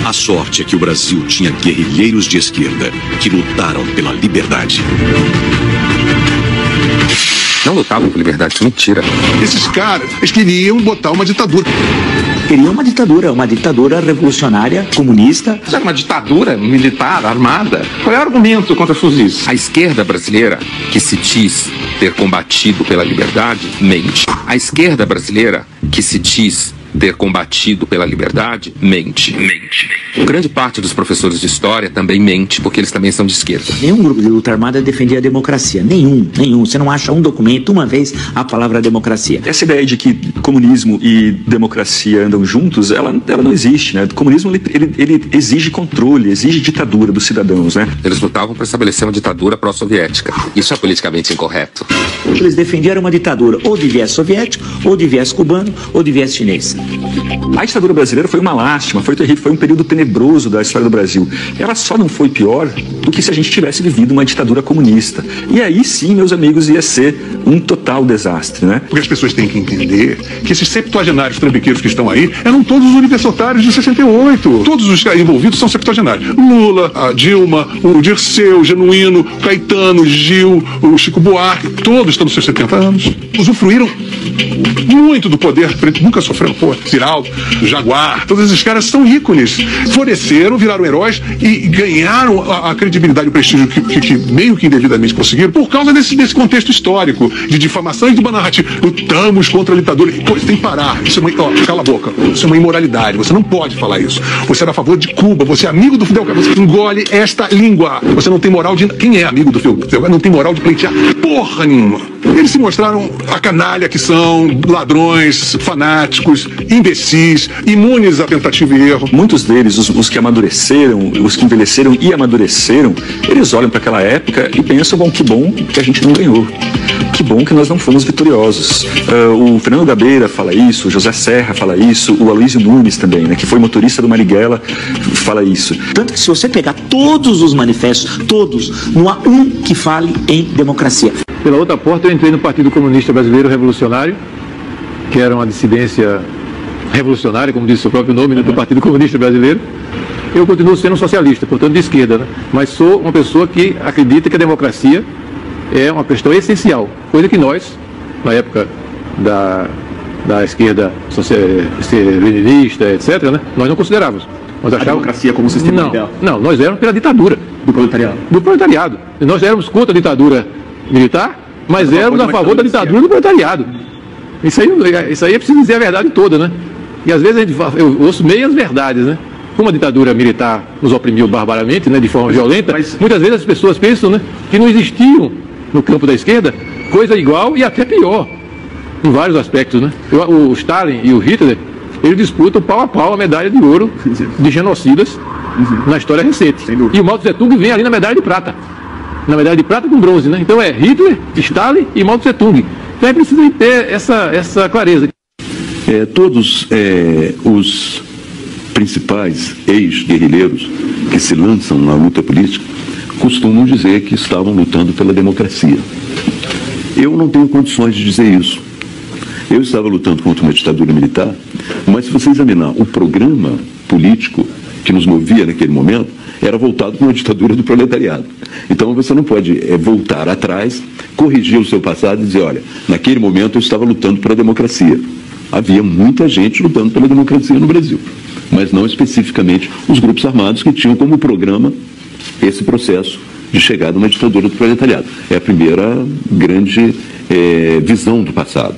A sorte é que o Brasil tinha guerrilheiros de esquerda que lutaram pela liberdade. Não lutavam por liberdade, isso é mentira. Esses caras, eles queriam botar uma ditadura. Queriam uma ditadura revolucionária, comunista. Era uma ditadura militar, armada. Qual é o argumento contra fuzis? A esquerda brasileira, que se diz ter combatido pela liberdade, mente. A esquerda brasileira, que se diz ter combatido pela liberdade, mente. Grande parte dos professores de história também mente, porque eles também são de esquerda. Nenhum grupo de luta armada defendia a democracia. Nenhum. Você não acha um documento, uma vez, a palavra democracia. Essa ideia de que comunismo e democracia andam juntos, ela não existe, né? O comunismo, ele exige controle, exige ditadura dos cidadãos, né? Eles lutavam para estabelecer uma ditadura pró-soviética. Isso é politicamente incorreto. Eles defendiam uma ditadura ou de viés soviético, ou de viés cubano, ou de viés chinês. A ditadura brasileira foi uma lástima, foi terrível, foi um período tenebroso da história do Brasil. Ela só não foi pior do que se a gente tivesse vivido uma ditadura comunista. E aí sim, meus amigos, ia ser um total desastre, né? Porque as pessoas têm que entender que esses septuagenários trambiqueiros que estão aí eram todos os universitários de 68. Todos os envolvidos são septuagenários. Lula, a Dilma, o Dirceu, o Genuíno, o Caetano, o Gil, o Chico Buarque, todos estão nos seus 70 anos. Usufruíram muito do poder, nunca sofreram, Ziraldo, Jaguar, todos esses caras são ícones. Floresceram, viraram heróis e ganharam a credibilidade e o prestígio que meio que indevidamente conseguiram por causa desse contexto histórico de difamação e de uma narrativa. Lutamos contra a ditadura. Pô, isso tem que parar. Isso é cala a boca. Isso é uma imoralidade. Você não pode falar isso. Você era a favor de Cuba. Você é amigo do Fidel Castro. Você engole esta língua. Você não tem moral de... Quem é amigo do Fidel Castro? Não tem moral de pleitear porra nenhuma. Eles se mostraram a canalha que são, ladrões, fanáticos, imbecis, imunes a tentativa e erro. Muitos deles, os que amadureceram, os que envelheceram e amadureceram, eles olham para aquela época e pensam, bom, que bom que a gente não ganhou. Que bom que nós não fomos vitoriosos. O Fernando Gabeira fala isso, o José Serra fala isso, o Aloysio Nunes também, né, que foi motorista do Marighella, fala isso. Tanto que se você pegar todos os manifestos, todos, não há um que fale em democracia. Pela outra porta eu entrei no Partido Comunista Brasileiro Revolucionário, que era uma dissidência revolucionária, como diz o seu próprio nome, né, do Partido Comunista Brasileiro. Eu continuo sendo socialista, portanto de esquerda, né, mas sou uma pessoa que acredita que a democracia é uma questão essencial, coisa que nós, na época da esquerda leninista, etc., né, nós não considerávamos. Nós achávamos... A democracia como sistema ideal? Não, nós éramos pela ditadura. Do proletariado? Do proletariado. Nós éramos contra a ditadura militar, mas éramos a favor da ditadura do proletariado. Isso aí é preciso dizer a verdade toda, né? E às vezes eu ouço meias verdades, né? Como a ditadura militar nos oprimiu barbaramente, né, de forma violenta, muitas vezes as pessoas pensam, né, que não existiam no campo da esquerda coisa igual e até pior, em vários aspectos, né? O Stalin e o Hitler, eles disputam pau a pau a medalha de ouro de genocidas na história recente. E o Mao Tse Tung vem ali na medalha de prata. Na medalha de prata com bronze, né? Então é Hitler, Stalin e Mao Tse Tung. Então é preciso ter essa clareza. Todos os principais ex-guerrilheiros que se lançam na luta política costumam dizer que estavam lutando pela democracia. Eu não tenho condições de dizer isso. Eu estava lutando contra uma ditadura militar, mas se você examinar o programa político que nos movia naquele momento, era voltado para uma ditadura do proletariado. Então você não pode voltar atrás, corrigir o seu passado e dizer, olha, naquele momento eu estava lutando pela democracia. Havia muita gente lutando pela democracia no Brasil, mas não especificamente os grupos armados que tinham como programa esse processo de chegada a uma ditadura do proletariado. É a primeira grande visão do passado.